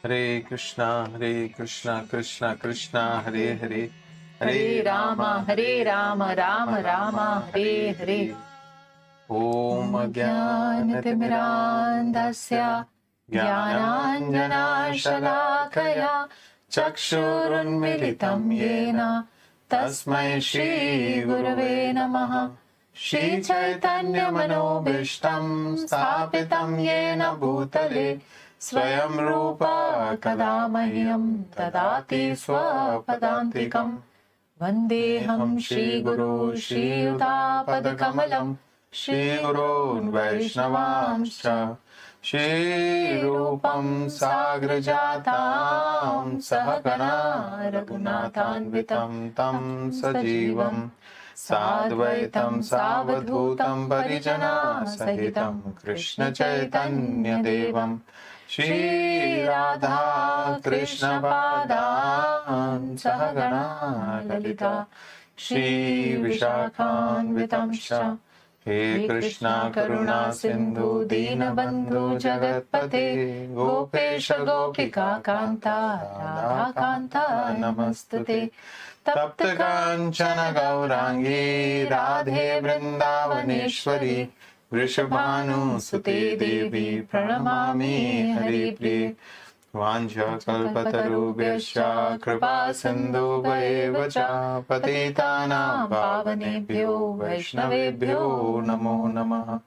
Hare Krishna, Krishna Krishna, Hare Hare, Hare Rama, Rama Rama, Hare Hare. Om Jnanatimirandasya Jnananjana Shalakaya Chakshurunmilitam Yena Tasmai Shri Gurave Namaha. Shri Chaitanya Manobishtam Sthapitam Yena Bhutale Swayam Rupa Kadamahyam Tadati Swapadantikam. Vandeham Shri Guru Shri Yuta Padakamalam Shri Gurun Vaishnavanscha Shri Rupam Sagrajatam Sahagana Raghunathanvitam Tam Sajivam Sadvaitam Savadhutam Parijana Sahitam Krishna Chaitanya Devam Shri Radha Krishna Padan Sahagana Lalita Shri Vishakhanvitamscha. He Krishna Karuna Sindhu Deenabandhu Jagatpate Gopesha Gopika Kanta Radha Kanta Namastute Tapta Kanchana Gaurangi Radhe Vrindavaneshwari Vrishabhanu Sute Devi Pranamami Haripriye. Vancha kalpatarubhyascha kripa sindhu vaevacha patitanam pavanebhyo vaishnavebhyo namo namah.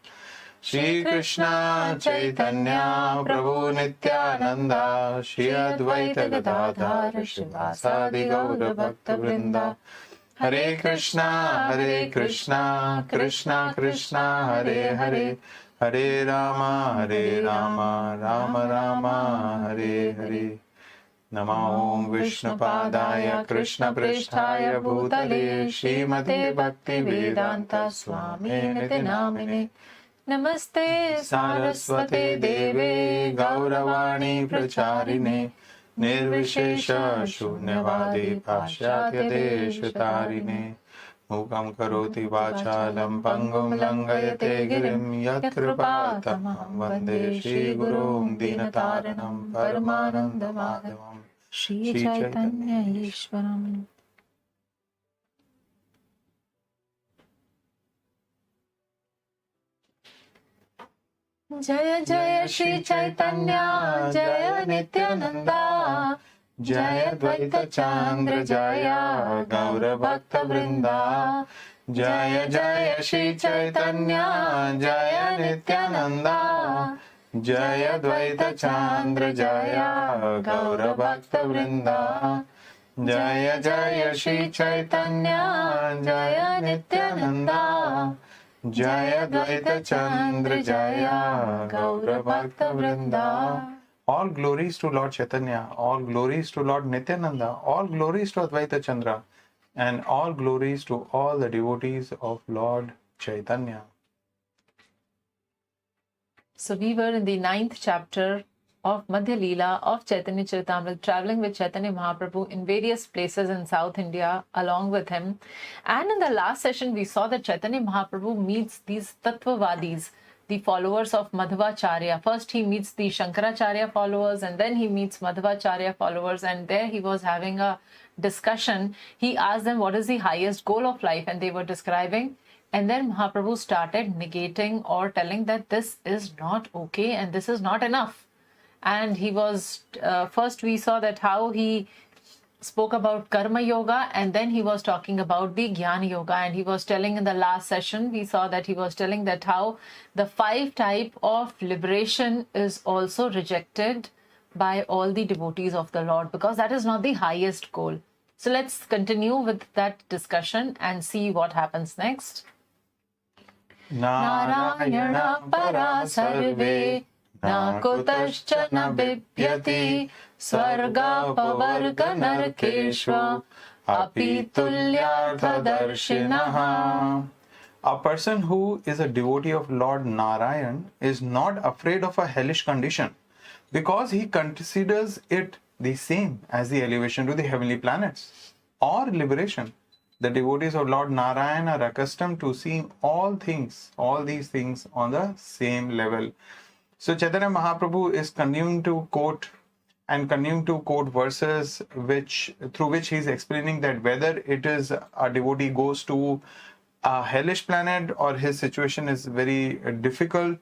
Shri Krishna Chaitanya Prabhu Nityananda Shri Advaita Gadadhar Shivasadi Gaura Bhakta Vrinda. Hare Krishna Krishna Krishna Hare Hare Hare Rama Rama Rama Hare Hare. Namo Om Vishnupadaya Krishna Pristhaya Bhutale Srimate Bhakti Vedanta Swami Niti Namine. Namaste Saraswate Deve Gauravani Pracharine Nirvishesha Shunyavadi Pashyatya Deshatarine. Mukam karoti vachalam pangum langayate girim yat kripatamam vande Shri Gurum Dinataranam Paramananda Madhavam Shri Chaitanya Ishwaram. Jaya Jaya Shri Chaitanya Jaya Nityananda Jaya Dvaita Chandra Jaya Gaura Bhakta Vrinda. Jaya Jaya Shri Chaitanya Jaya Nityananda Jaya Dvaita Chandra Jaya Gaura Bhakta Vrinda. Jaya Jaya Shri Chaitanya Jaya Nityananda Jaya Dvaita Chandra Jaya Gaura Bhakta Vrinda. All glories to Lord Chaitanya, all glories to Lord Nityananda, all glories to Advaita Chandra, and all glories to all the devotees of Lord Chaitanya. So we were in the 9th chapter of MadhyaLila of Chaitanya Charitamrta, traveling with Chaitanya Mahāprabhu in various places in South India along with him. And in the last session, we saw that Chaitanya Mahāprabhu meets these Tattvavadis, the followers of Madhvacharya. First, he meets the Shankaracharya followers, and then he meets Madhvacharya followers, and there he was having a discussion. He asked them what is the highest goal of life, and they were describing. And then Mahaprabhu started negating or telling that this is not okay and this is not enough. And he was, first we saw that how he spoke about Karma Yoga, and then he was talking about the Jnana Yoga, and he was telling in the last session, we saw that he was telling that how the 5 type of liberation is also rejected by all the devotees of the Lord, because that is not the highest goal. So let's continue with that discussion and see what happens next. Narayana para sarve na kutascha na bipyati Swarga pavarga narkeshva api tulyartha darshinaha. A person who is a devotee of Lord Narayan is not afraid of a hellish condition because he considers it the same as the elevation to the heavenly planets or liberation. The devotees of Lord Narayan are accustomed to seeing all these things on the same level. So Chaitanya Mahaprabhu is continuing to quote and continuing to quote verses through which he's explaining that whether it is a devotee goes to a hellish planet or his situation is very difficult,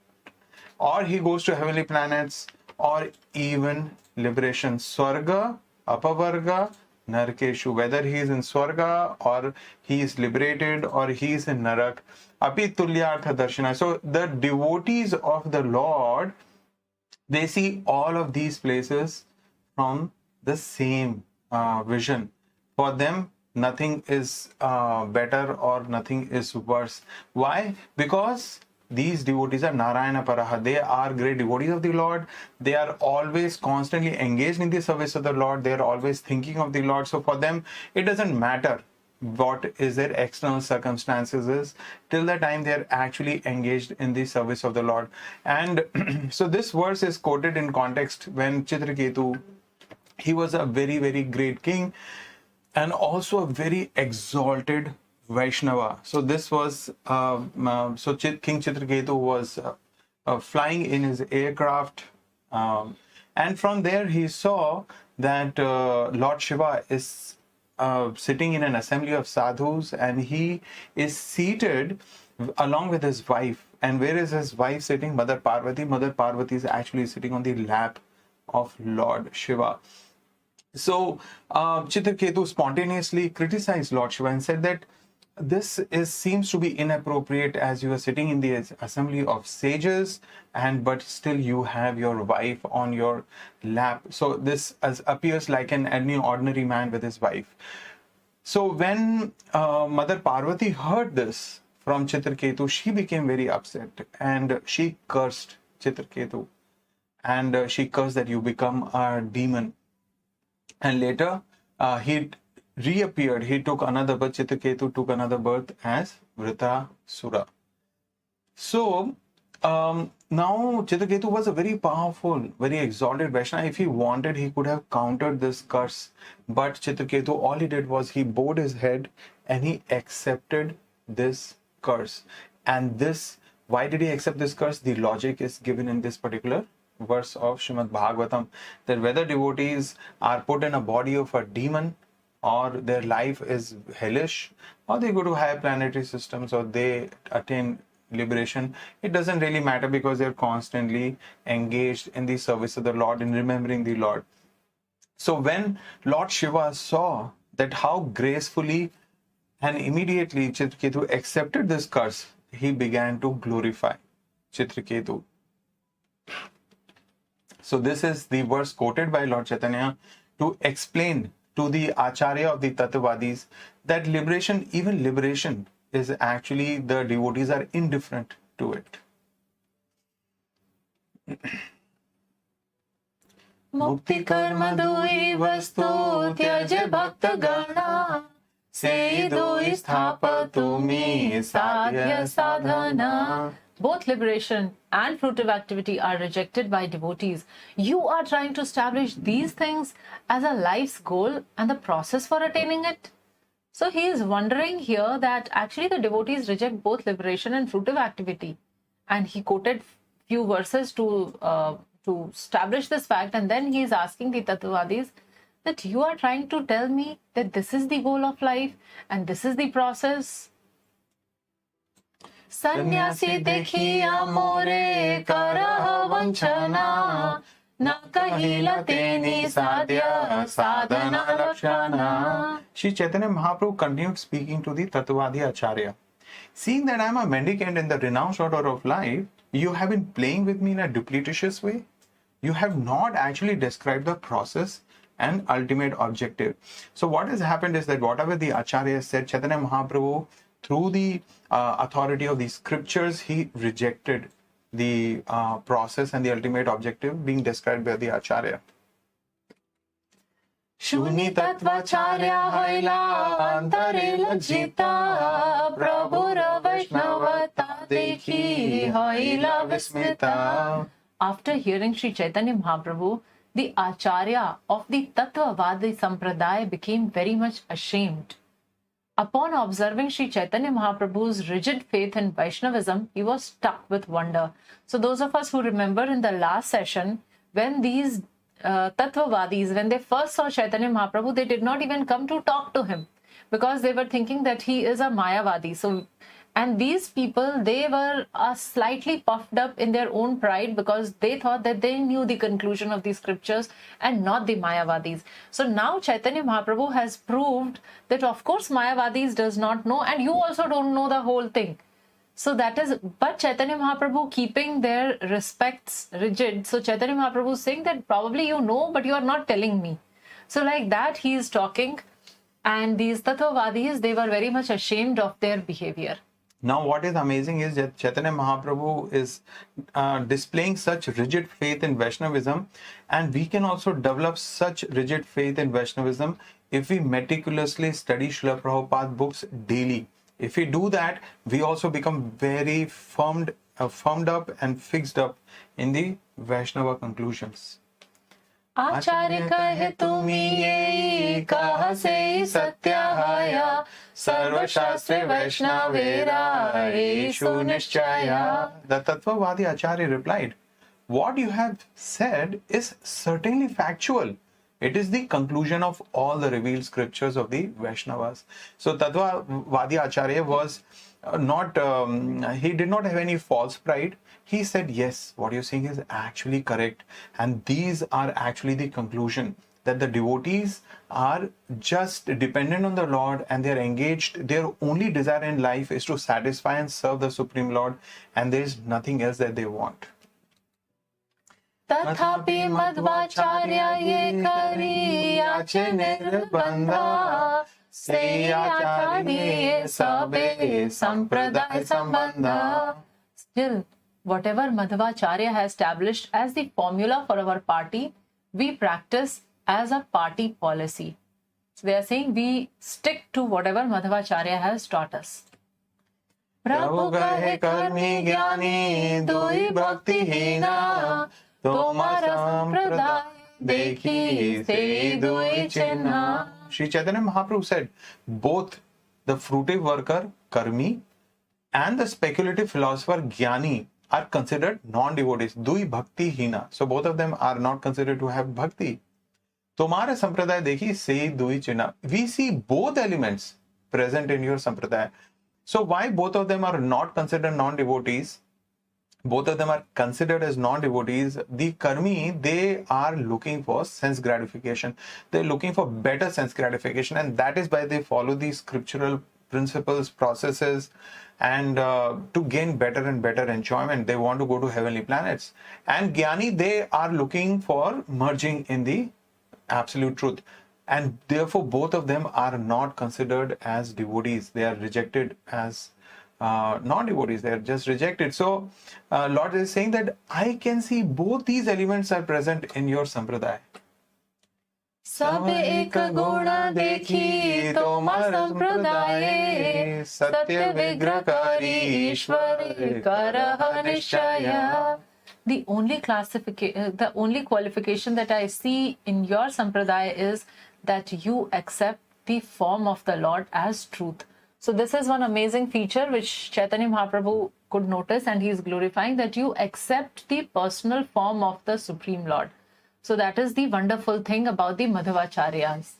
or he goes to heavenly planets, or even liberation, Swarga, Apavarga, Narkeshu, whether he is in Swarga or he is liberated or he is in Narak, Api Tulyartha Darshana. So the devotees of the Lord, they see all of these places from the same vision. For them, nothing is better or nothing is worse. Why? Because these devotees are Narayana Paraha. They are great devotees of the Lord. They are always constantly engaged in the service of the Lord. They are always thinking of the Lord. So for them, it doesn't matter what is their external circumstances is, till the time they are actually engaged in the service of the Lord. And so this verse is quoted in context when Chitraketu, he was a very, very great king and also a very exalted Vaishnava. So this was King Chitraketu was flying in his aircraft, and from there he saw that Lord Shiva is sitting in an assembly of sadhus, and he is seated along with his wife. And where is his wife sitting? Mother Parvati. Mother Parvati is actually sitting on the lap of Lord Shiva. So Chitraketu spontaneously criticized Lord Shiva and said that this seems to be inappropriate, as you are sitting in the assembly of sages, but still you have your wife on your lap. So this appears like any ordinary man with his wife. So when Mother Parvati heard this from Chitraketu, she became very upset and she cursed Chitraketu, and she cursed that you become a demon. And later he reappeared. He took another birth. Chitraketu took another birth as Vritrasura. So now Chitraketu was a very powerful, very exalted Vaishnava. If he wanted, he could have countered this curse. But Chitraketu, all he did was he bowed his head and he accepted this curse. And this, why did he accept this curse? The logic is given in this particular verse of Srimad Bhagavatam, that whether devotees are put in a body of a demon, or their life is hellish, or they go to higher planetary systems, or they attain liberation, it doesn't really matter, because they're constantly engaged in the service of the Lord, in remembering the Lord. So when Lord Shiva saw that how gracefully and immediately Chitraketu accepted this curse, he began to glorify Chitraketu. So this is the verse quoted by Lord Chaitanya to explain to the Acharya of the Tattvadis that liberation, even liberation, is actually the devotees are indifferent to it. Mukti karma doi vastu tyaj bhakta gana se doi sthapatu me sadhya sadhana. Both liberation and fruitive activity are rejected by devotees. You are trying to establish these things as a life's goal and the process for attaining it. So he is wondering here that actually the devotees reject both liberation and fruitive activity. And he quoted few verses to establish this fact. And then he is asking the Tattvadis that you are trying to tell me that this is the goal of life and this is the process. Sannyasi dekhiya more karah vanchana na kahila teni sadhya sadhana lakshana. Shri Chaitanya Mahaprabhu continued speaking to the Tattvadi Acharya. Seeing that I am a mendicant in the renounced order of life, you have been playing with me in a duplicitous way. You have not actually described the process and ultimate objective. So what has happened is that whatever the Acharya said, Chaitanya Mahaprabhu, through the authority of the scriptures, he rejected the process and the ultimate objective being described by the Acharya. Shuni tattvacharya hoila antare lajjita prabhura vaishnavata dekhi hoila vismita. After hearing Sri Chaitanya Mahaprabhu, the Acharya of the Tattvavadi Sampradaya became very much ashamed. Upon observing Sri Chaitanya Mahaprabhu's rigid faith in Vaishnavism, he was struck with wonder. So those of us who remember in the last session, when these Tattvavadis, when they first saw Chaitanya Mahaprabhu, they did not even come to talk to him because they were thinking that he is a Mayavadi. So, and these people, they were slightly puffed up in their own pride because they thought that they knew the conclusion of the scriptures and not the Mayavadis. So now Chaitanya Mahaprabhu has proved that of course Mayavadis does not know, and you also don't know the whole thing. So that is, but Chaitanya Mahaprabhu keeping their respects rigid. So Chaitanya Mahaprabhu is saying that probably you know, but you are not telling me. So like that he is talking, and these Tattvavadis, they were very much ashamed of their behavior. Now, what is amazing is that Chaitanya Mahaprabhu is displaying such rigid faith in Vaishnavism, and we can also develop such rigid faith in Vaishnavism if we meticulously study Srila Prabhupada books daily. If we do that, we also become very firmed up and fixed up in the Vaishnava conclusions. आचार्य कहे तुमी ये कहा से सत्य हाया सर्वशास्त्रे वैष्णवेरा येषु निश्चया. The Tattvavadi Acharya replied, "What you have said is certainly factual. It is the conclusion of all the revealed scriptures of the Vaishnavas." So Tattvavadi Acharya was he did not have any false pride. He said, yes, what you're saying is actually correct. And these are actually the conclusion, that the devotees are just dependent on the Lord and they're engaged. Their only desire in life is to satisfy and serve the Supreme Lord, and there is nothing else that they want. तथापि मध्वाचार्य ये करी याचे निर्बंधा से आचार्य सबे संप्रदाय संबंधा. Still, whatever Madhvacharya has established as the formula for our party, we practice as a party policy. So they are saying we stick to whatever Madhvacharya has taught us. प्रभु कहे कर्मी ज्ञानी दुई भक्ति हीना तुम्हारा संप्रदाय देखी से दुई चिन्हा. Sri Chaitanya Mahaprabhu said, both the fruitive worker, Karmi, and the speculative philosopher, Jnani, are considered non-devotees. Dui bhakti hina. So both of them are not considered to have bhakti. Tomara sampradaya dekhi se dui china. We see both elements present in your sampradaya. So why both of them are not considered non-devotees? Both of them are considered as non-devotees. The Karmi, they are looking for sense gratification. They're looking for better sense gratification, and that is why they follow these scriptural principles, processes, and to gain better and better enjoyment. They want to go to heavenly planets. And Jnani, they are looking for merging in the absolute truth. And therefore, both of them are not considered as devotees. They are rejected as non-devotees. They are just rejected. So, Lord is saying that I can see both these elements are present in your sampradaya. सब एक गुण देखी तोमा संप्रदाये सत्य विग्रहकारी ईश्वर करह निश्चय. The only qualification that I see in your sampradaya is that you accept the form of the Lord as truth. So this is one amazing feature which Chaitanya Mahaprabhu could notice, and he is glorifying that you accept the personal form of the Supreme Lord. So that is the wonderful thing about the Madhvacharyas.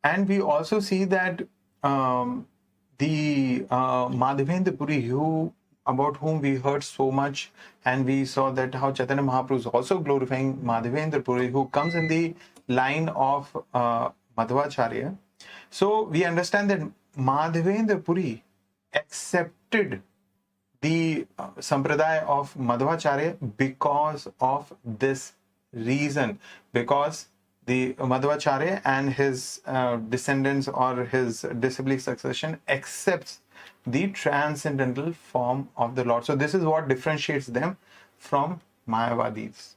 And we also see that the Madhavendra Puri, about whom we heard so much, and we saw that how Chaitanya Mahaprabhu is also glorifying Madhavendra Puri, who comes in the line of Madhvacharya. So we understand that Madhavendra Puri accepted the sampradaya of Madhvacharya because of this reason, because the Madhvacharya and his descendants or his disciplic succession accepts the transcendental form of the Lord. So this is what differentiates them from Mayavadis.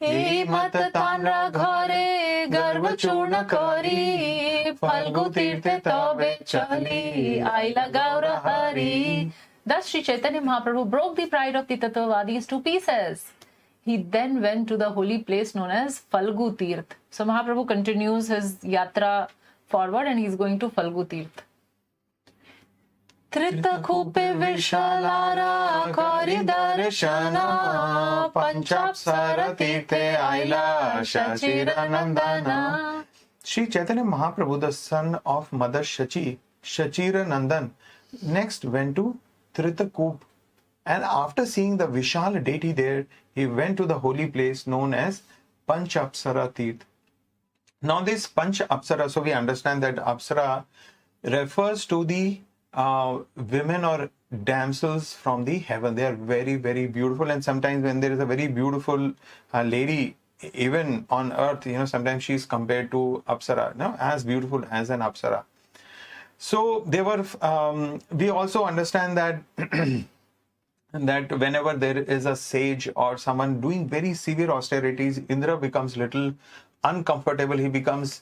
मत तांड्रा घरे गर्व चूर्ण करी फल्गु तीर्थे तबे चली आइला गौर Hari. Thus Sri Chaitanya Mahaprabhu broke the pride of the Tattvavadis to pieces. He then went to the holy place known as Falgu Tirth. So Mahaprabhu continues his yatra forward and he is going to Falgu Tirth. Tritakupe Vishalara Kari Darshana Panchapsara Tirthe Aila Shachiranandana. Sri Chaitanya Mahaprabhu, the son of Mother Shachi, Shachiranandan, next went to Tritakup, and after seeing the Vishal deity there, he went to the holy place known as Panchapsara Tirth. Now this Panch Apsara, so we understand that Apsara refers to the women or damsels from the heaven. They are very, very beautiful, and sometimes when there is a very beautiful lady, even on earth, sometimes she is compared to Apsara, as beautiful as an Apsara. So they were. We also understand that that whenever there is a sage or someone doing very severe austerities, Indra becomes little uncomfortable. He becomes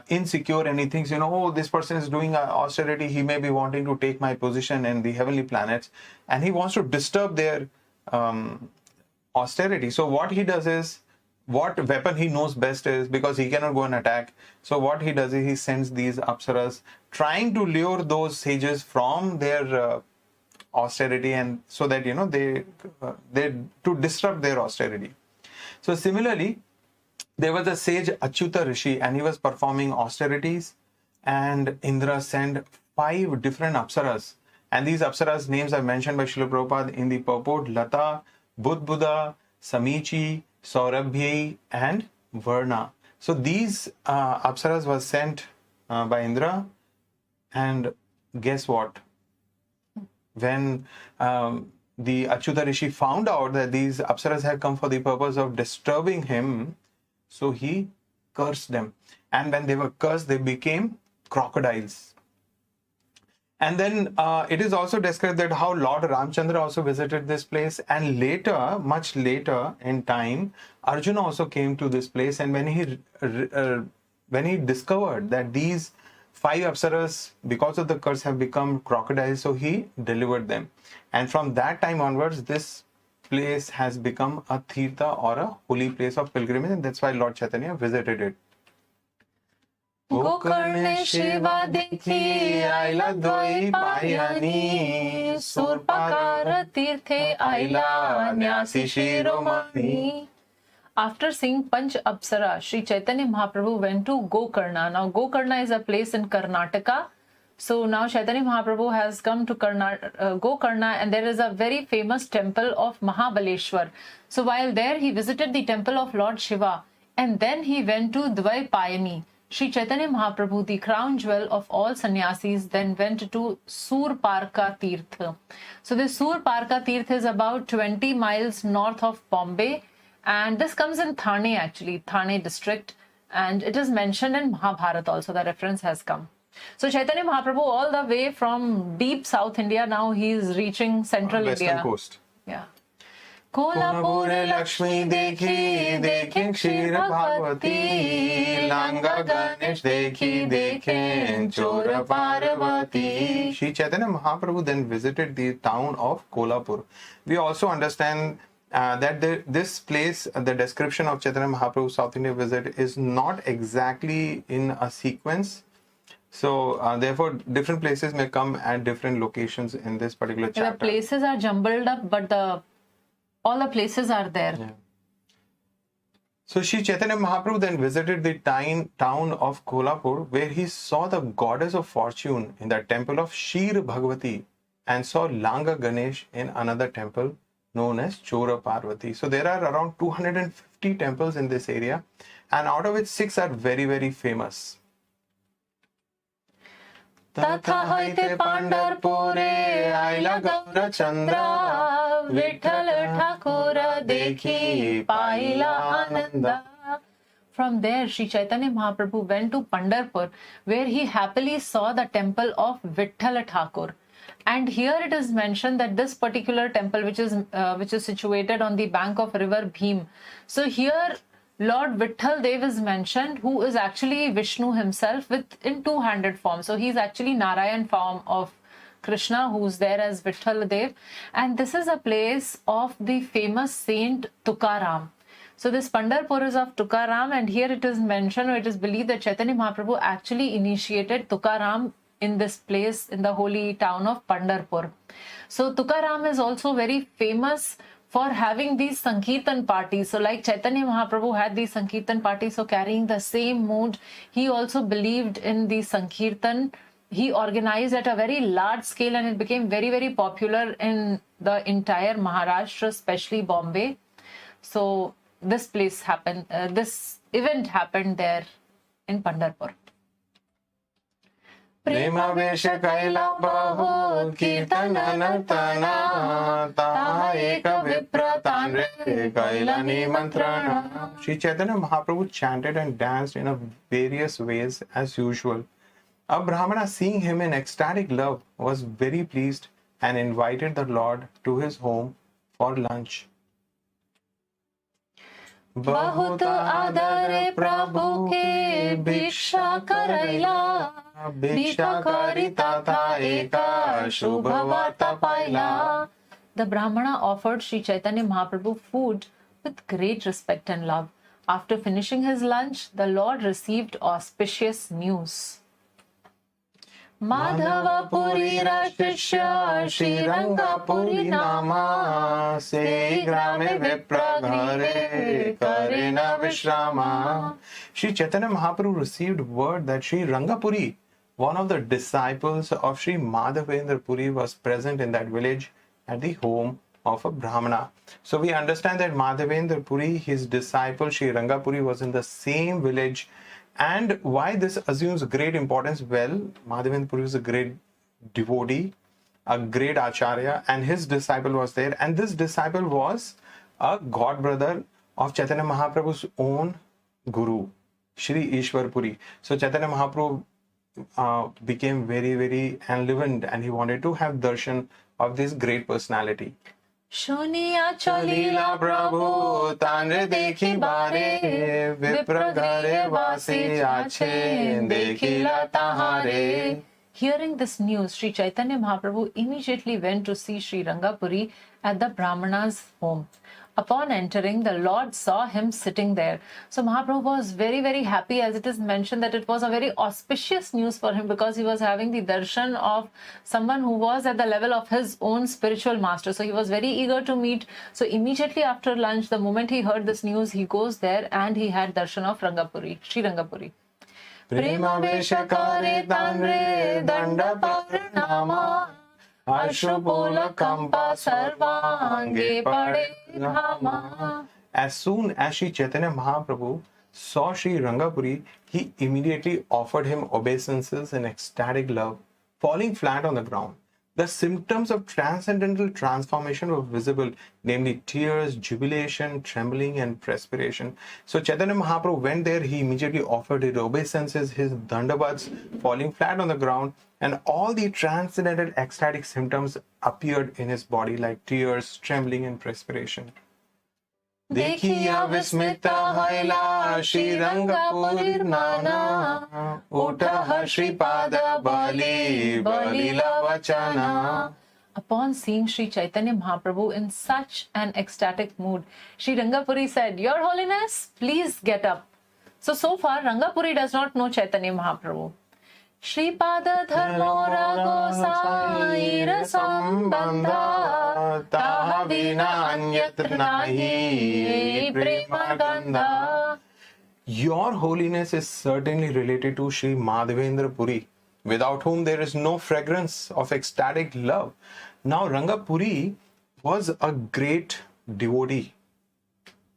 insecure, and he thinks, oh, this person is doing austerity. He may be wanting to take my position in the heavenly planets, and he wants to disturb their austerity. So what he does is, what weapon he knows best is, because he cannot go and attack. So what he does is he sends these apsaras trying to lure those sages from their austerity, and so that they to disrupt their austerity. So similarly, there was a sage Achyuta Rishi, and he was performing austerities, and Indra sent 5 different apsaras, and these apsaras' names are mentioned by Srila Prabhupada in the purport: Lata, Budbuda, Samichi, Saurabhi, and Varna. So these apsaras were sent by Indra, and guess what? When the Achyuta Rishi found out that these apsaras had come for the purpose of disturbing him, so he cursed them. And when they were cursed, they became crocodiles. And then it is also described that how Lord Ramchandra also visited this place, and later, much later in time, Arjuna also came to this place, and when he discovered that these 5 apsaras, because of the curse, have become crocodiles, so he delivered them. And from that time onwards, this place has become a tirtha or a holy place of pilgrimage, and that's why Lord Chaitanya visited it. Gokarne Shiva Dekhi Aila Doi Payani Surpakara Tirthe Aila Nyasi Shiromani. After seeing Panch Apsara, Sri Chaitanya Mahaprabhu went to Gokarna. Now Gokarna is a place in Karnataka. So now Chaitanya Mahaprabhu has come to Gokarna, and there is a very famous temple of Mahabaleshwar. So while there, he visited the temple of Lord Shiva, and then he went to Dvaipayani. Sri Chaitanya Mahaprabhu, the crown jewel of all sannyasis, then went to Surparka Tirtha. So the Surparka Tirtha is about 20 miles north of Bombay, and this comes in Thane, actually, Thane district, and it is mentioned in Mahabharata also. The reference has come. So Chaitanya Mahaprabhu, all the way from deep South India, now he is reaching central Western India. coast. Yeah. Kolhapure Lakshmi dekhi, dekhin Kshira Bhagavati, Langa Ganesh dekhi, dekhin Chora Parvati. Sri Chaitanya Mahaprabhu then visited the town of Kolhapur. We also understand that this place, the description of Chaitanya Mahaprabhu's South India visit is not exactly in a sequence. So therefore, different places may come at different locations in this particular chapter. The places are jumbled up, but all the places are there. Yeah. So Sri Chaitanya Mahaprabhu then visited the town of Kolhapur, where he saw the goddess of fortune in the temple of Shir Bhagavati, and saw Langa Ganesh in another temple known as Chora Parvati. So there are around 250 temples in this area, and out of which 6 are very, very famous. Tatha hoite Pandarpure aila Gaura Chandra Vitthal Thakura dekhi paila Ananda. From there, Sri Chaitanya Mahaprabhu went to Pandarpur, where he happily saw the temple of Vitthal Thakur. And here it is mentioned that this particular temple, which is situated on the bank of river Bhim. So here Lord Vitthal Dev is mentioned, who is actually Vishnu himself in two-handed form. So he's actually Narayan form of Krishna, who's there as Vitthal Dev. And this is a place of the famous saint Tukaram. So this Pandarpur is of Tukaram, and here it is mentioned, or it is believed that Chaitanya Mahaprabhu actually initiated Tukaram in this place, in the holy town of Pandharpur. So Tukaram is also very famous for having these Sankirtan parties. So like Chaitanya Mahaprabhu had these Sankirtan parties, so carrying the same mood, he also believed in the Sankirtan. He organized at a very large scale and it became very, very popular in the entire Maharashtra, especially Bombay. So this event happened there in Pandharpur. Prema Vesha Kaila Bahu Kirtana Nartana Taha Eka Vipra Tanre Kaila Nimantrana. Sri Chaitanya Mahaprabhu chanted and danced in a various ways as usual. A Brahmana, seeing him in ecstatic love, was very pleased and invited the Lord to his home for lunch. बहुत आदरे प्रभु के भिक्षा करैला भिक्षा करिता था एका शुभ वार्ता पाइला. The Brahmana offered Sri Chaitanya Mahaprabhu food with great respect and love. After finishing his lunch, the Lord received auspicious news. Madhavpuri शिष्य श्रीरंगपुरी नामा से ग्रामे विप्रघरे करे न विश्रामा. Sri Chaitanya Mahaprabhu received word that Sri Rangapuri, one of the disciples of Sri Madhavendra Puri, was present in that village at the home of a Brahmana. So we understand that Madhavendra Puri, his disciple Sri Rangapuri, was in the same village. And why this assumes great importance? Well, Madhavendra Puri was a great devotee, a great acharya, and his disciple was there. And this disciple was a god brother of Chaitanya Mahaprabhu's own guru, Sri Ishwar Puri. So Chaitanya Mahaprabhu became very, very enlivened and he wanted to have darshan of this great personality. Shuniya Lila Prabhu Tanre dekhi bare Vipra ghare vasi ache dekhila tahare. Hearing this news, Sri Chaitanya Mahaprabhu immediately went to see Sri Rangapuri at the Brahmana's home. Upon entering, the Lord saw him sitting there. So Mahaprabhu was very, very happy, as it is mentioned that it was a very auspicious news for him because he was having the darshan of someone who was at the level of his own spiritual master. So he was very eager to meet. So immediately after lunch, the moment he heard this news, he goes there and he had darshan of Rangapuri, Sri Rangapuri. Prema Vesha Kare Tanre Danda Paranama Ashubula Kampa Sarvange Pade. As soon as Sri Chaitanya Mahaprabhu saw Sri Rangapuri, he immediately offered him obeisances in ecstatic love, falling flat on the ground. The symptoms of transcendental transformation were visible, namely tears, jubilation, trembling, and perspiration. So Chaitanya Mahaprabhu went there, he immediately offered his obeisances, his dandavats, falling flat on the ground, and all the transcendental ecstatic symptoms appeared in his body like tears, trembling, and perspiration. Dekhiya vismita haila Shri Rangapuri nana Utaha Shri Pada Bali Balila Vachana. Upon seeing Sri Chaitanya Mahaprabhu in such an ecstatic mood, Sri Rangapuri said, "Your Holiness, please get up." So far, Rangapuri does not know Chaitanya Mahaprabhu. Shripada Dharmo Ragosaira Sambandha Taha Vina Anyat Nahi Prema Gandha. Your Holiness is certainly related to Sri Madhavendra Puri, without whom there is no fragrance of ecstatic love. Now Rangapuri was a great devotee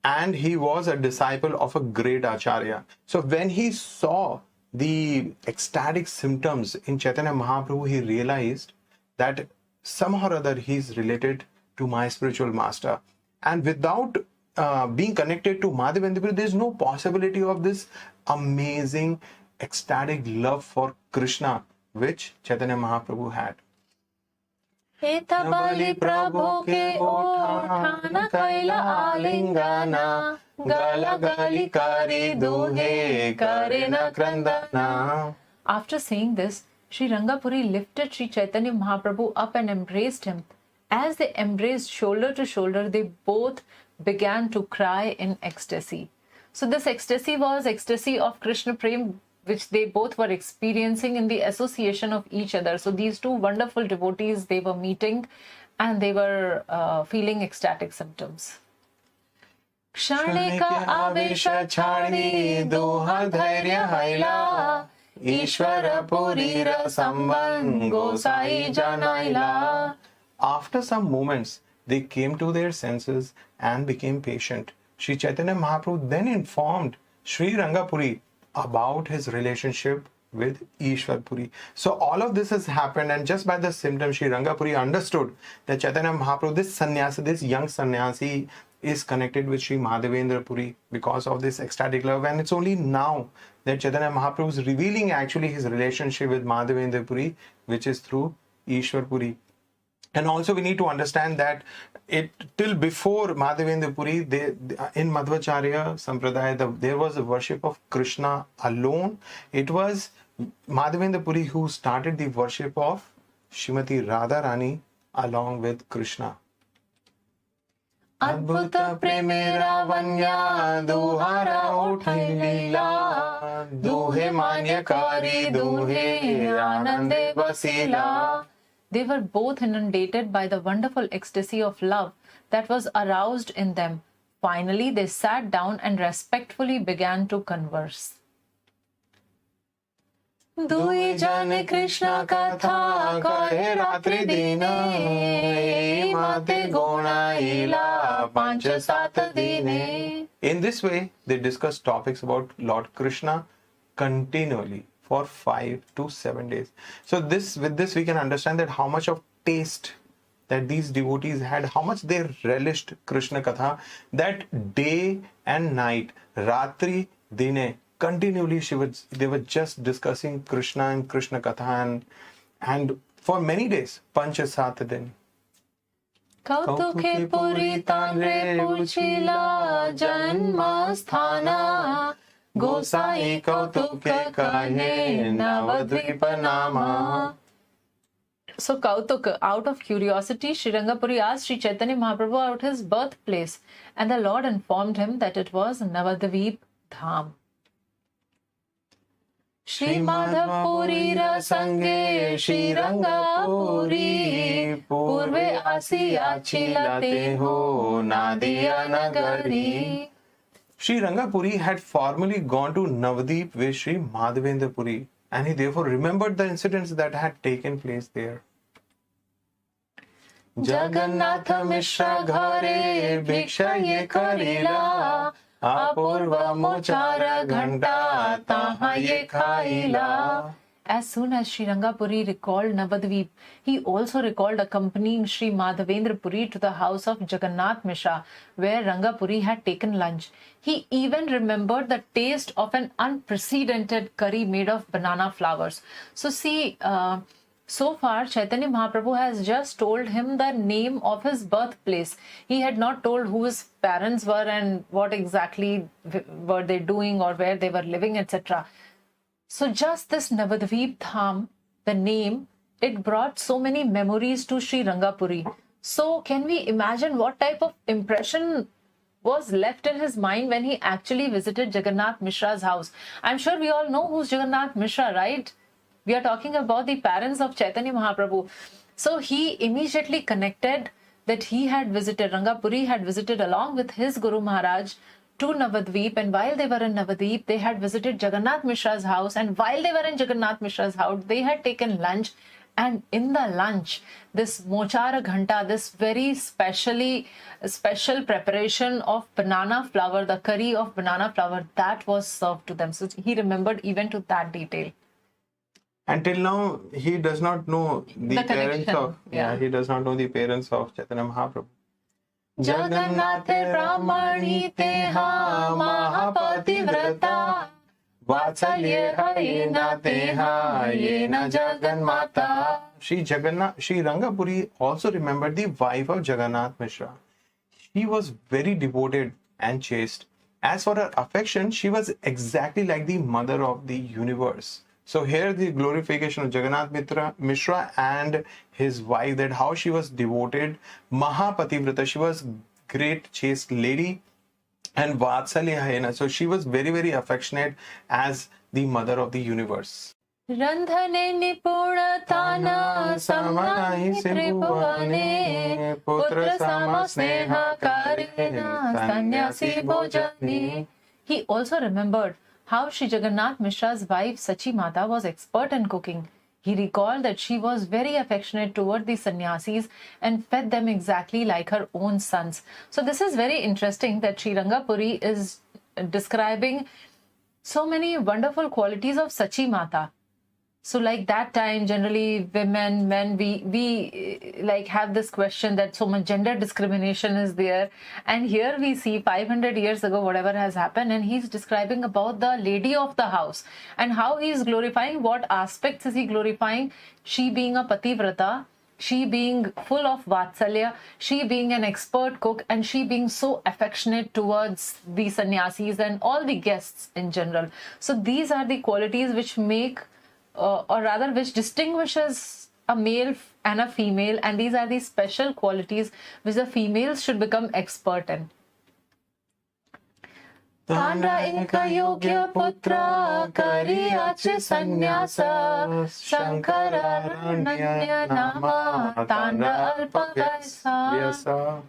and he was a disciple of a great acharya. So when he saw the ecstatic symptoms in Chaitanya Mahaprabhu, he realized that somehow or other he is related to my spiritual master. And without being connected to Madhavendra Puri, there is no possibility of this amazing ecstatic love for Krishna, which Chaitanya Mahaprabhu had. Eta bali prabhu ke othana kaila alingana Gala gali kari duhe karena krandana. After saying this, Sri Rangapuri lifted Sri Chaitanya Mahaprabhu up and embraced him. As they embraced shoulder to shoulder, they both began to cry in ecstasy. So this ecstasy was ecstasy of Krishna Prem, which they both were experiencing in the association of each other. So these two wonderful devotees, they were meeting and they were feeling ecstatic symptoms. Kshanika avesha chhadi doha dhairya haila Ishvara purira sambandh gosai janaila. After some moments, they came to their senses and became patient. Sri Chaitanya Mahaprabhu then informed Sri Rangapuri about his relationship with Ishwar Puri. So all of this has happened, and just by the symptoms, Sri Rangapuri understood that Chaitanya Mahaprabhu, this sannyasi, this young sannyasi, is connected with Sri Madhavendra Puri because of this ecstatic love. And it's only now that Chaitanya Mahaprabhu is revealing actually his relationship with Madhavendra Puri, which is through Ishwar Puri. And also we need to understand that till before Madhavendra Puri, in Madhvacharya Sampradaya, there was a worship of Krishna alone. It was Madhavendra Puri who started the worship of Shrimati Radharani along with Krishna. Adbhuta premera vanya duhara uthai Lila duhe manyakari duhe anande vasila. They were both inundated by the wonderful ecstasy of love that was aroused in them. Finally, they sat down and respectfully began to converse. Dui jane Krishna katha kahe ratri dine mate gona ila pancha sat dine. In this way, they discussed topics about Lord Krishna continually for 5 to 7 days. So with this we can understand that how much of taste that these devotees had, how much they relished Krishna Katha, that day and night, Ratri Dine, continually they were just discussing Krishna and Krishna Katha, and for many days, Pancha Sat Din. Kautuke puri tanre puchila janmasthana Gosai kautuke kahe navadvipanama. So Kautuk, out of curiosity, Sri Rangapuri asked Sri Chaitanya Mahaprabhu about his birthplace, and the Lord informed him that it was Navadvip Dham. Shri Madhavpuri Rasange Shri Rangapuri Purve Asi Achilate Ho Nadia Nagari. Sri Rangapuri had formerly gone to Navadip with Sri Madhavendra Puri, and he therefore remembered the incidents that had taken place there. Jagannatha Mishra Ghare Bhiksha ye karila Apurva Mochara Ghanta Taha ye khaila. As soon as Sri Rangapuri recalled Navadvip, he also recalled accompanying Sri Madhavendra Puri to the house of Jagannath Mishra, where Rangapuri had taken lunch. He even remembered the taste of an unprecedented curry made of banana flowers. So see, so far Chaitanya Mahaprabhu has just told him the name of his birthplace. He had not told who his parents were and what exactly were they doing or where they were living, etc. So just this Navadvip Dham, the name, it brought so many memories to Sri Rangapuri. So can we imagine what type of impression was left in his mind when he actually visited Jagannath Mishra's house? I'm sure we all know who's Jagannath Mishra, right? We are talking about the parents of Chaitanya Mahaprabhu. So he immediately connected that he had visited, Rangapuri had visited along with his Guru Maharaj to Navadvip, and while they were in Navadvip, they had visited Jagannath Mishra's house, and while they were in Jagannath Mishra's house, they had taken lunch, and in the lunch, this Mochara Ghanta, this very special preparation of banana flour, the curry of banana flour, that was served to them. So he remembered even to that detail. Until now, he does not know the parents of, he does not know the parents of Chaitanya Mahaprabhu. Jagannathe Brahmani Teha Mahapativrata Vatsalye Harina Teha Yena Jagannmata. Sri Rangapuri also remembered the wife of Jagannath Mishra. She was very devoted and chaste. As for her affection, she was exactly like the mother of the universe. So here the glorification of Jagannath Mishra and his wife, that how she was devoted, Mahapativrata, she was great chaste lady, and Vatsalyahena. So she was very, very affectionate as the mother of the universe. Randhane nipurataana samnahi tribhuvane putra sama sneha karena sannyasi bhojane. He also remembered how Sri Jagannath Mishra's wife Sachi Mata was expert in cooking. He recalled that she was very affectionate toward the sannyasis and fed them exactly like her own sons. So this is very interesting that Sri Rangapuri is describing so many wonderful qualities of Sachi Mata. So like that time, generally women, men, we like have this question that so much gender discrimination is there. And here we see 500 years ago, whatever has happened, and he's describing about the lady of the house and how he is glorifying, what aspects is he glorifying, she being a pativrata, she being full of vatsalya, she being an expert cook, and she being so affectionate towards the sannyasis and all the guests in general. So these are the qualities which make or rather which distinguishes a male and a female, and these are the special qualities which the females should become expert in. Tanda eka yogya putra kariyach sannyasa Shankararanya nama tanda alpavyasa.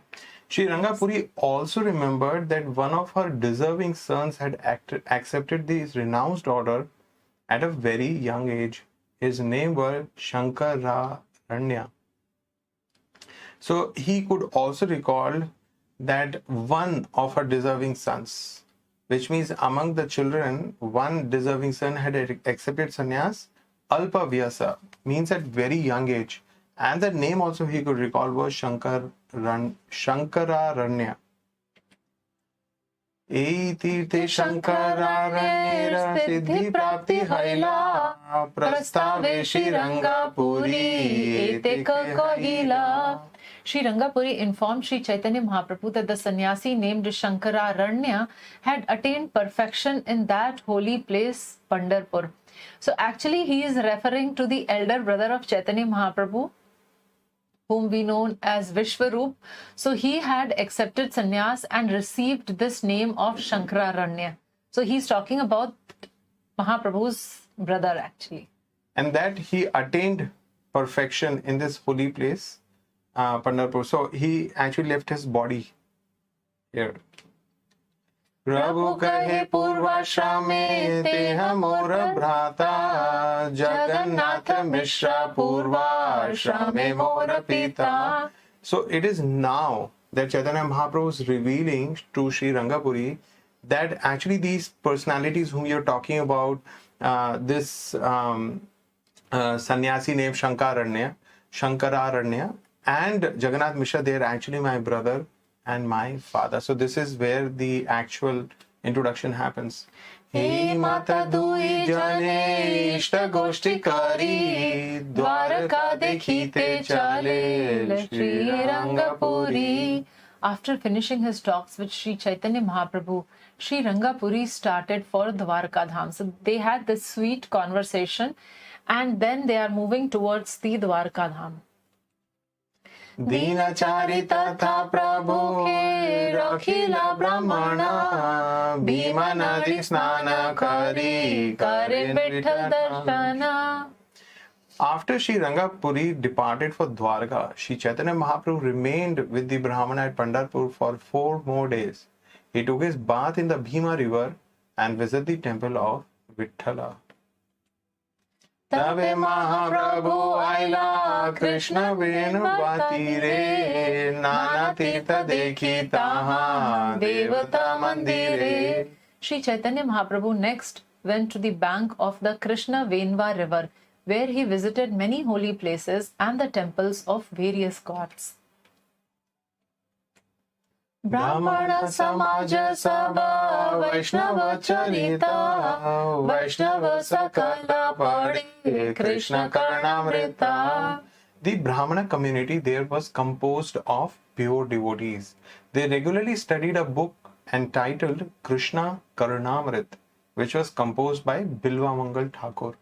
Sri Rangapuri also remembered that one of her deserving sons had accepted the renounced order at a very young age. His name was Shankararanya. So he could also recall that one of her deserving sons, which means among the children, one deserving son had accepted sannyas, Alpavyasa, means at very young age. And the name also he could recall was Shankararanya. Tirthe Shankararanya Siddhi Prapti Haila Prastave Shri Rangapuri Eteka Kahila. Sri Rangapuri informed Sri Chaitanya Mahāprabhu that the sannyasi named Shankararanya had attained perfection in that holy place, Pandharpur. So actually he is referring to the elder brother of Chaitanya Mahāprabhu, whom we know as Vishwarup. So he had accepted sannyas and received this name of Shankararanya. So he's talking about Mahaprabhu's brother actually. And that he attained perfection in this holy place, Pandharpur. So he actually left his body here. Prabhu kahe purvashrame teha mora bhrata Jagannatha Mishra purvashrame mora pita. So it is now that Chaitanya Mahaprabhu is revealing to Sri Rangapuri that actually these personalities whom you're talking about, this sannyasi named Shankararanya and Jagannath Mishra, they are actually my brother and my father. So this is where the actual introduction happens. He mata dui jane ishta goshti kari dwaraka dekhite chale Shri Rangapuri. After finishing his talks with Sri Chaitanya Mahāprabhu, Sri Rangapuri started for Dwarka Dham. So they had this sweet conversation and then they are moving towards the Dwarka Dham. Dina charita tha prabhu ke rakhila brahmana Bhima nadi snana kari Kare Vitthal darshana. After Sri Rangapuri departed for Dwarka, Sri Chaitanya Mahaprabhu remained with the Brahmana at Pandharpur for 4 more days. He took his bath in the Bhima river and visited the temple of Vithala. Tabe Mahaprabhu aila Krishna Venu Vatire Nana Tirtha Dekhi Taha Devata Mandire. Sri Chaitanya Mahaprabhu next went to the bank of the Krishna Venva river, where he visited many holy places and the temples of various gods. Brahmana Samaja Sabha Vaishnava Charita Vaishnava Sakala Pade Krishna Karnamrita. The Brahmana community there was composed of pure devotees. They regularly studied a book entitled Krishna Karnamrita, which was composed by Bilvamangal Thakur.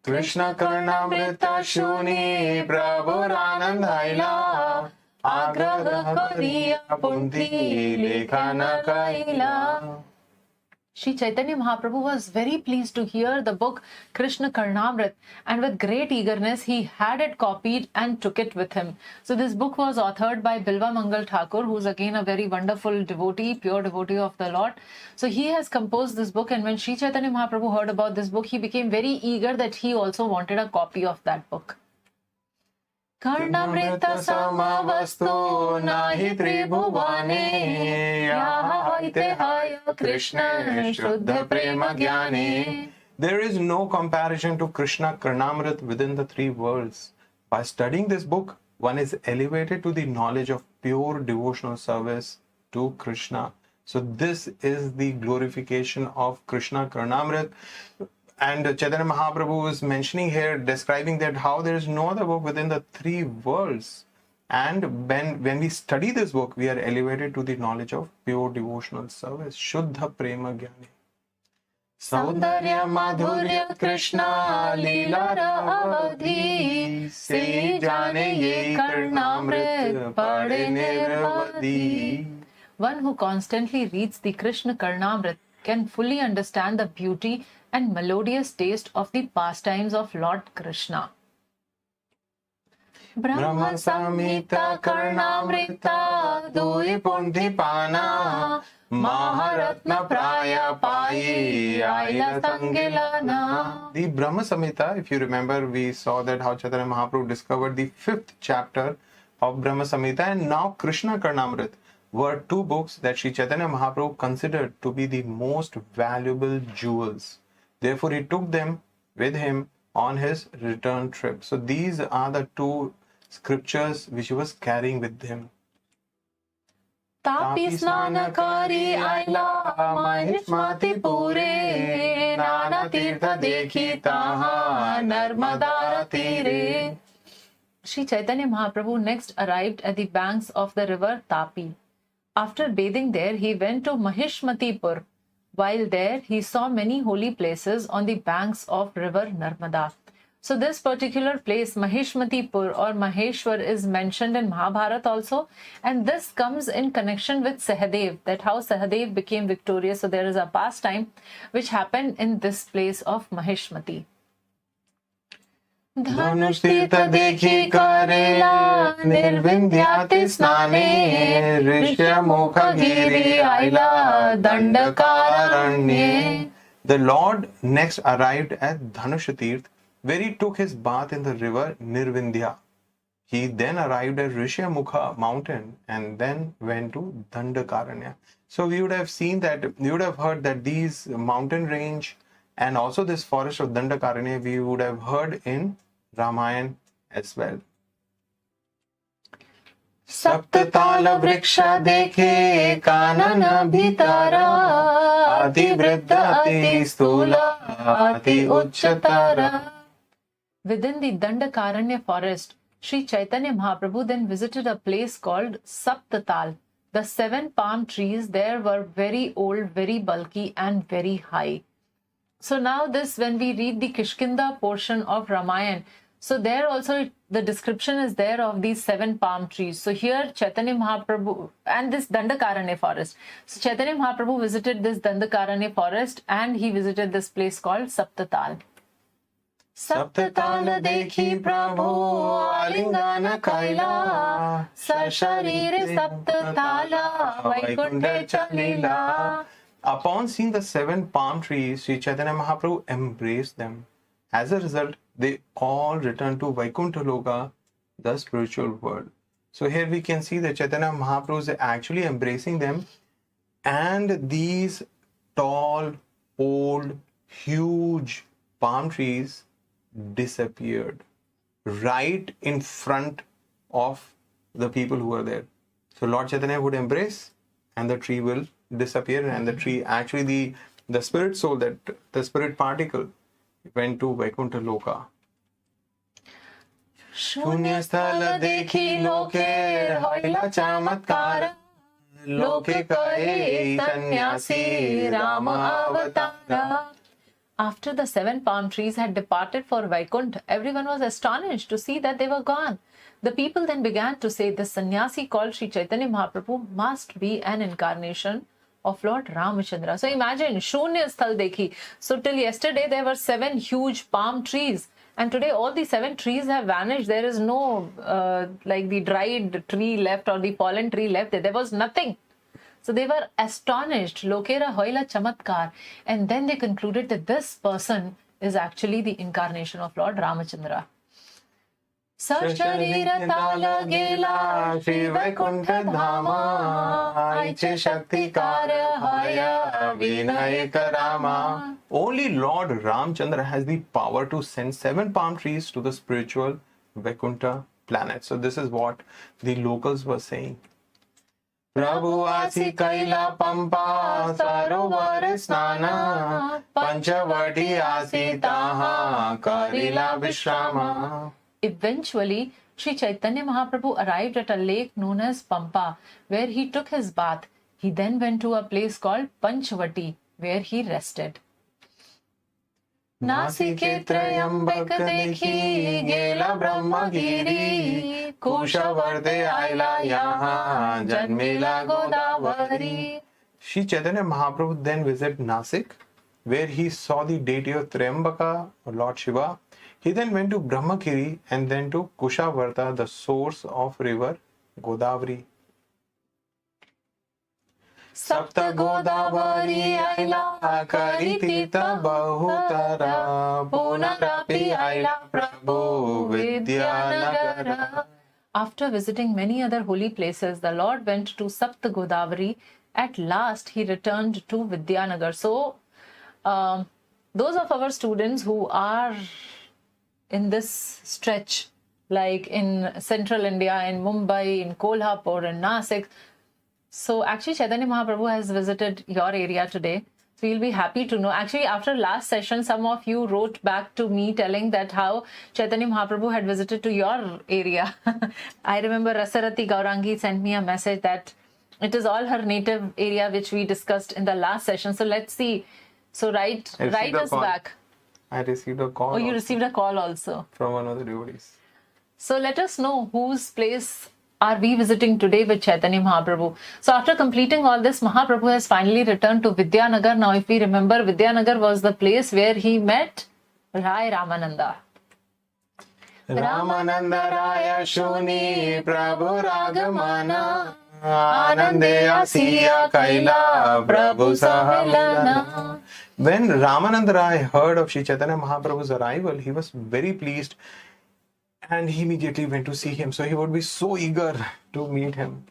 Krishna Karnamrita Shuni Prabhu Anand Haila Agraha kariya punti lekhana kaila. Shri Chaitanya Mahaprabhu was very pleased to hear the book Krishna Karnamrit, and with great eagerness he had it copied and took it with him. So this book was authored by Bilva Mangal Thakur, who is again a very wonderful devotee, pure devotee of the Lord. So he has composed this book, and when Shri Chaitanya Mahaprabhu heard about this book, he became very eager that he also wanted a copy of that book. Karnamrita samavastu nahi tribhuvane yahaite haya Krishna shuddha prema jnane. There is no comparison to Krishna Karnamrit within the three worlds. By studying this book, one is elevated to the knowledge of pure devotional service to Krishna. So this is the glorification of Krishna Karnamrit. And Chaitanya Mahaprabhu is mentioning here, describing that how there is no other book within the three worlds. And when we study this book, we are elevated to the knowledge of pure devotional service. Shuddha prema jnane. Saundarya madhurya Krishna Lila avadhi se jane ye Karnamrit pade nirvadi. One who constantly reads the Krishna Karnamrit can fully understand the beauty and melodious taste of the pastimes of Lord Krishna. Brahma Samhita Karnamrita Dui Punti Pana Maharatna Praya Pai Aila Sangelana. The Brahma Samhita, if you remember, we saw that how Chaitanya Mahaprabhu discovered the 5th chapter of Brahma Samhita, and now Krishna Karnamrit were two books that Sri Chaitanya Mahaprabhu considered to be the most valuable jewels. Therefore, he took them with him on his return trip. So these are the two scriptures which he was carrying with him. Tapi snanakari aila mahishmati pure nana tirtha dekhi taha narmadara tire. Shri Chaitanya Mahaprabhu next arrived at the banks of the river Tapi. After bathing there, he went to Mahishmatipur. While there, he saw many holy places on the banks of river Narmada. So this particular place, Mahishmatipur or Maheshwar, is mentioned in Mahabharata also. And this comes in connection with Sahadev, that how Sahadev became victorious. So there is a pastime which happened in this place of Mahishmati. Dhanush tirtha dekhi karela nirvindyati snane rishya mukha giri aila dandakaranye. The Lord next arrived at Dhanush Tirth, where he took his bath in the river Nirvindya. He then arrived at Rishyamukha mountain and then went to Dandakaranya. So we would have seen that, you would have heard that these mountain range and also this forest of Dandakaranya we would have heard in Ramayana as well. Saptatala vriksha dekhe kanana bhitara ati vriddha ati sthula ati uchchatara. Within the Dandakaranya forest, Sri Chaitanya Mahaprabhu then visited a place called Saptatal. The 7 palm trees there were very old, very bulky and very high. So now this, when we read the Kishkinda portion of Ramayana, so there also the description is there of these 7 palm trees. So here Chaitanya Mahaprabhu and this Dandakaranya forest. So Chaitanya Mahaprabhu visited this Dandakaranya forest and he visited this place called Saptatal. Saptatala dekhi Prabhu alingana kaila Sasharire Saptatala Vaikunthe Chalila. Upon seeing the 7 palm trees, Sri Chaitanya Mahaprabhu embraced them. As a result, they all returned to Vaikuntha Loka, the spiritual world. So here we can see that Chaitanya Mahaprabhu is actually embracing them, and these tall, old, huge palm trees disappeared right in front of the people who were there. So Lord Chaitanya would embrace and the tree will disappear, and the tree, actually the spirit soul, that the spirit particle went to Vaikuntha Loka. Shunya sthala dekhi loke hoila chamatkara loke kahe sannyasi Rama avatara. After the 7 palm trees had departed for Vaikuntha, everyone was astonished to see that they were gone. The people then began to say this sannyasi called Sri Chaitanya Mahaprabhu must be an incarnation of Lord Ramachandra. So imagine, Shunya Sthal dekhi. So till yesterday there were 7 huge palm trees, and today all the 7 trees have vanished. There is no like the dried tree left or the fallen tree left. There was nothing. So they were astonished. Lokera hoila chamatkar. And then they concluded that this person is actually the incarnation of Lord Ramachandra. Sasharirata lagela Shri Vaikuntha Dhama Aiche Shakti Kara Haya Vinayaka Rama. Only Lord Ramchandra has the power to send 7 palm trees to the spiritual Vaikuntha planet. So this is what the locals were saying. Prabhu asi kaila pampa sarovar snana panchavati asi taha karila vishrama. Eventually, Sri Chaitanya Mahaprabhu arrived at a lake known as Pampa, where he took his bath. He then went to a place called Panchavati, where he rested. Nasike trayambak dekhi gela brahmagiri kushavarde aila yaha janmela Godavari. Sri Chaitanya Mahaprabhu then visited Nasik, where he saw the deity of Triambaka, or Lord Shiva. He then went to Brahmakiri and then to Kushavarta, the source of river Godavari. Sapta Godavari aila karitita bahutara punarapi aila Prabhu Vidyanagara. After visiting many other holy places, the Lord went to Sapta Godavari. At last, he returned to Vidyanagar. So, those of our students who are in this stretch, like in central India, in Mumbai, in Kolhapur, in Nasik. So actually Chaitanya Mahaprabhu has visited your area today. So you'll be happy to know. Actually, after last session, some of you wrote back to me telling that how Chaitanya Mahaprabhu had visited to your area. I remember Rasarati Gaurangi sent me a message that it is all her native area which we discussed in the last session. So let's see. So write us back. I received a call. Oh, you received a call also. From one of the devotees. So let us know whose place are we visiting today with Chaitanya Mahaprabhu. So after completing all this, Mahaprabhu has finally returned to Vidyanagar. Now if we remember, Vidyanagar was the place where he met Rai Ramananda. Ramananda Raya Shuni Prabhu Ragamana Anande Asiya Kaila Prabhu Sahamilana. When Ramananda Rai heard of Sri Chaitanya Mahaprabhu's arrival, he was very pleased and he immediately went to see him. So he would be so eager to meet him.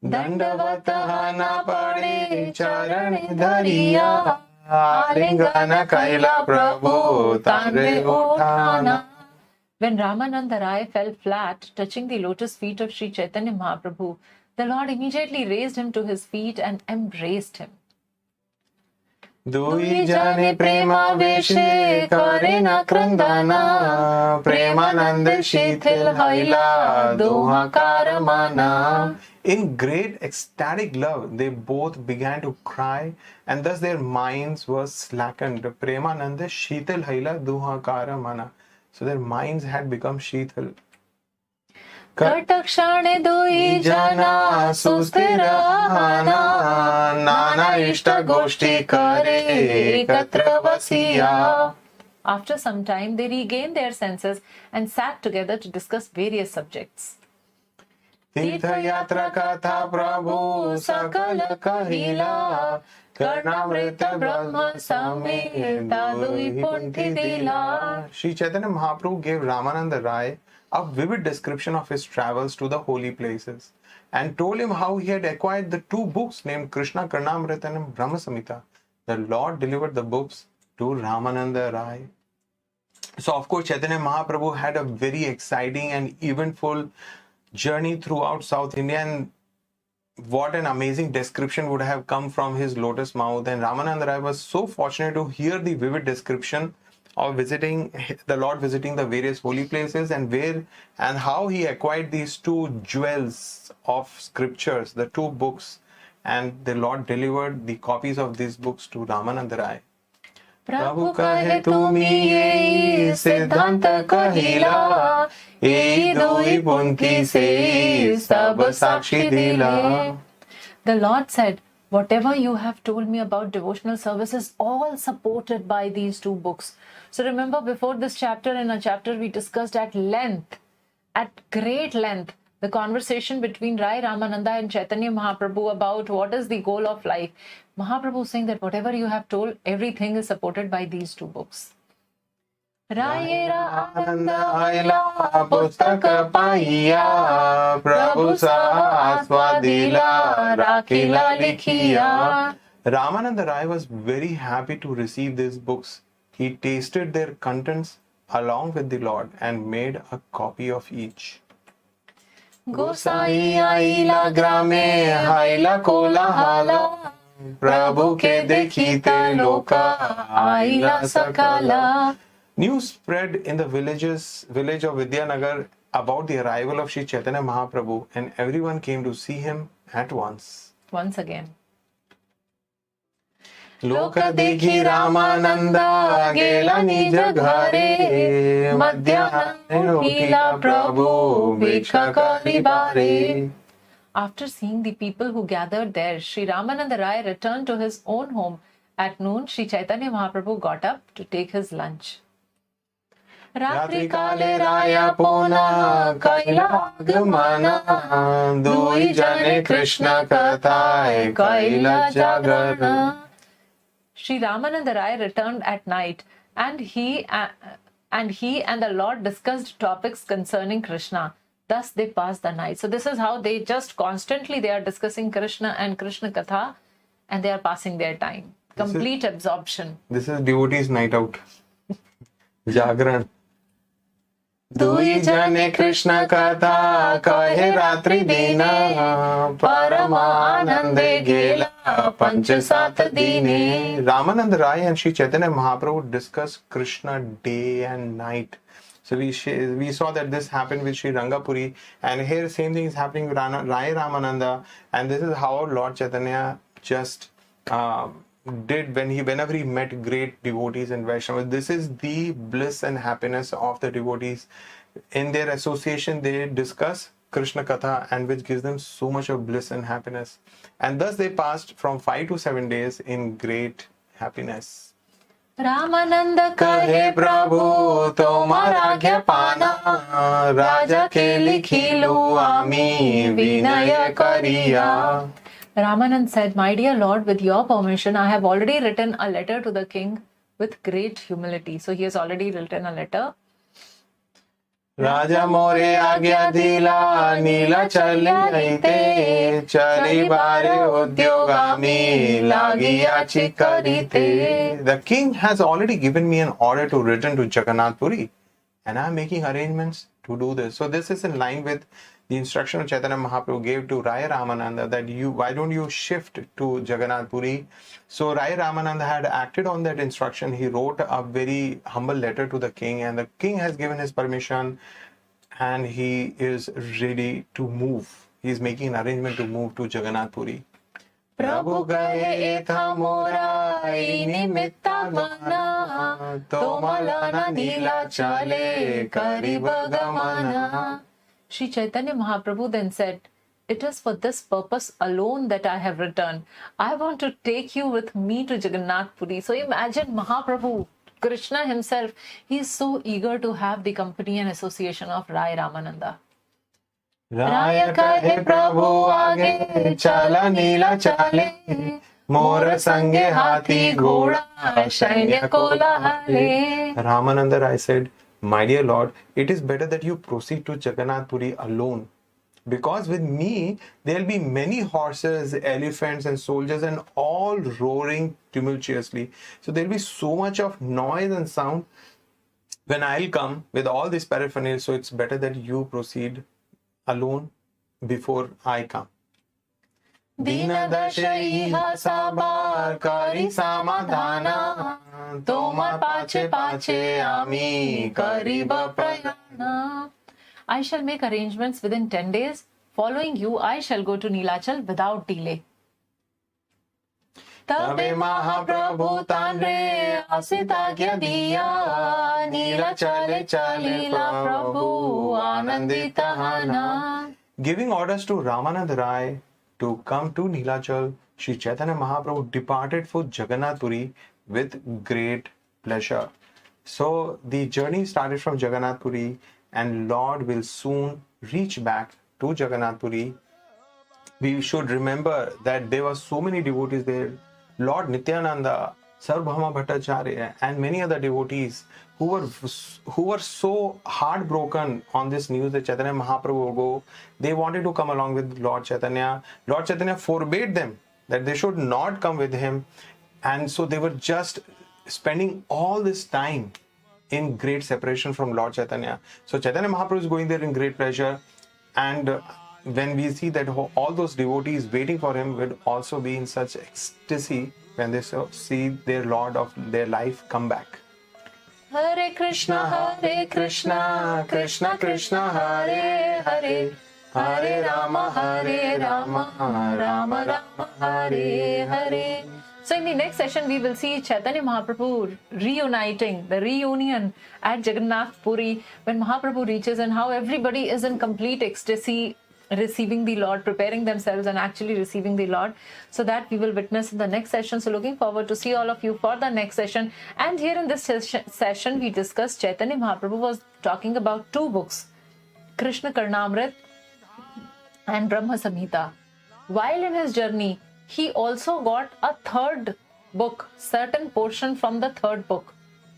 Dandavatahana pade charani dhariya alingana kaila Prabhu tanre uthana. When Ramananda Rai fell flat, touching the lotus feet of Sri Chaitanya Mahaprabhu, the Lord immediately raised him to his feet and embraced him. Dui jane prema veshe kare na krandana premananda shithil haila duha karamana. In great ecstatic love, they both began to cry, and thus their minds were slackened. Premananda shithil haila duha karamana. So their minds had become shithil. Katakshane dui jana susthirahana nana ishta goshti kare ekatra vasiya. After some time, they regained their senses and sat together to discuss various subjects. Tirtha yatra katha Prabhu sakala kahila Charitamrta Brahma Sameta Dui Punti Dila. Sri Chaitanya Mahaprabhu gave Ramananda Rai a vivid description of his travels to the holy places and told him how he had acquired the 2 books named Krishna Karnamrita and Brahma Samhita. The Lord delivered the books to Ramananda Rai. So of course Chaitanya Mahaprabhu had a very exciting and eventful journey throughout South India, and what an amazing description would have come from his lotus mouth. And Ramananda Rai was so fortunate to hear the vivid description of visiting the Lord, visiting the various holy places, and where and how he acquired these 2 jewels of scriptures, the 2 books, and the Lord delivered the copies of these books to Ramananda Rai. प्रभु कहे तुम्ही येई सिद्धांत कहिला येई दोई पुंती से सब साक्षी दिला. The Lord said, whatever you have told me about devotional service is all supported by these two books. So remember, before this chapter, in a chapter we discussed at great length, the conversation between Rai Ramananda and Chaitanya Mahaprabhu about what is the goal of life. Mahaprabhu is saying that whatever you have told, everything is supported by these two books. Rayera आनंद आयला पुस्तक पाइया प्रभु सा आस्वादिला राखिला लिखिया. Ramananda Rai was very happy to receive these books. He tasted their contents along with the Lord and made a copy of each. गोसाई आईला ग्रामे हाईला कोलाहला प्रभु के देखीते लोका आईला सकाला. News spread in the village of Vidyanagar about the arrival of Sri Chaitanya Mahaprabhu, and everyone came to see him at once. Once again. लोक देखी रामानंदा गेला निज घरे मध्याह्न उठिला प्रभु भिक्षा करी बारे. After seeing the people who gathered there, Sri Ramananda Rai returned to his own home. At noon, Sri Chaitanya Mahaprabhu got up to take his lunch. रात्रि काले राया पुना कैला आगमना दुई जने कृष्ण कथाए कैला जागरण. Sri Ramananda Rai returned at night, and he and the Lord discussed topics concerning Krishna. Thus they passed the night. So this is how they just constantly they are discussing Krishna and Krishna Katha, and they are passing their time. Complete absorption. This is devotees' night out. Jagran. दुई जने कृष्ण कथा कहे रात्रि दिन परम आनंदे गेला पंच सात दीने. Ramananda Rai and Sri Chaitanya Mahaprabhu discuss Krishna day and night. So we saw that this happened with Sri Rangapuri, and here same thing is happening with Rai Ramananda, and this is how Lord Chaitanya just did whenever he met great devotees and Vaishnavas. This is the bliss and happiness of the devotees. In their association, they discuss Krishna Katha, and which gives them so much of bliss and happiness. And thus they passed from 5 to 7 days in great happiness. Ramananda कहे प्रभु तुम्हारा आज्ञा पाना राजा के लिखिलो आमी विनय करिया. Ramanand said, my dear Lord, with your permission, I have already written a letter to the king with great humility. So he has already written a letter. राजा मोरे आज्ञा दिला नीला चली आईते चली बारे उद्योगामी लागियाची करीते. The king has already given me an order to return to Jagannath Puri, and I am making arrangements to do this. So this is in line with the instruction Chaitanya Mahaprabhu gave to Rai Ramananda that why don't you shift to Jagannath Puri. So Rai Ramananda had acted on that instruction. He wrote a very humble letter to the king, and the king has given his permission, and he is ready to move. He is making an arrangement to move to Jagannath Puri. प्रभु गए था मोरा निमित्ता मना तो मलाना नीला चले करीब गमना. Sri Chaitanya Mahaprabhu then said, it is for this purpose alone that I have returned. I want to take you with me to Jagannath Puri. So imagine Mahaprabhu, Krishna himself, he is so eager to have the company and association of Rai Ramananda. राय कहे प्रभु आगे चला नीला चले मोर संगे हाथी घोड़ा सैन्य कोलाहले. Ramananda Rai said, my dear Lord, it is better that you proceed to Jagannath Puri alone, because with me there will be many horses, elephants and soldiers, and all roaring tumultuously. So there will be so much of noise and sound when I'll come with all this paraphernalia. So it's better that you proceed alone before I come. Dina dashai sabar kari samadhana tomar pache pache ami kariba prayana. I shall make arrangements within 10 days. Following you, I shall go to Nilachal without delay. तबे महाप्रभु तांरे आसिताज्ञा दिया, नीला चले चलीला प्रभु आनंदित हाना. Giving orders to Ramanand Rai to come to Nilachal, Sri Chaitanya Mahaprabhu departed for Jagannath Puri with great pleasure. So the journey started from Jagannath Puri, and Lord will soon reach back to Jagannath Puri. We should remember that there were so many devotees there. Lord Nityananda, Sarvabhauma Bhattacharya, and many other devotees who were so heartbroken on this news that Chaitanya Mahaprabhu will go. They wanted to come along with Lord Chaitanya. Lord Chaitanya forbade them that they should not come with him, and so they were just spending all this time in great separation from Lord Chaitanya. So Chaitanya Mahaprabhu is going there in great pleasure, and when we see that all those devotees waiting for him would also be in such ecstasy when they see their Lord of their life come back. Hare Krishna, Krishna Krishna, Hare Hare, Hare Rama, Rama Rama, Hare Hare. So in the next session, we will see Chaitanya Mahaprabhu reuniting, the reunion at Jagannath Puri when Mahaprabhu reaches, and how everybody is in complete ecstasy receiving the Lord, preparing themselves and actually receiving the Lord. So that we will witness in the next session. So looking forward to see all of you for the next session. And here in this session, we discussed Chaitanya Mahaprabhu was talking about two books, Krishna Karnamrit and Brahma Samhita. While in his journey, he also got a third book, certain portion from the third book.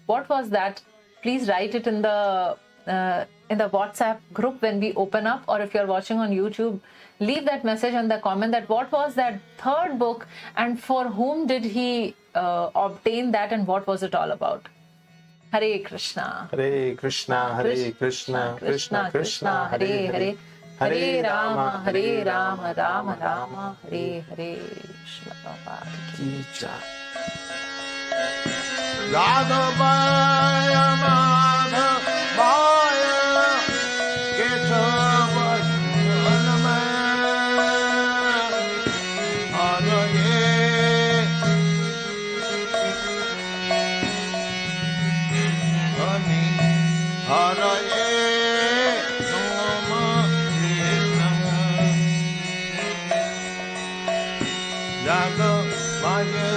What was that? Please write it in the WhatsApp group when we open up, or if you're watching on YouTube, leave that message in the comment that what was that third book and for whom did he obtain that and what was it all about. Hare Krishna. Hare Krishna, Hare Krishna, Krishna Krishna, Hare Hare. Hare Rama, Rama Rama, Hare Hare. Shri Prabhupada ki jai. Radhavaya Madhavaya Ketavasyanamaya Haraye Hani Haraye Nama Krishna Radhavaya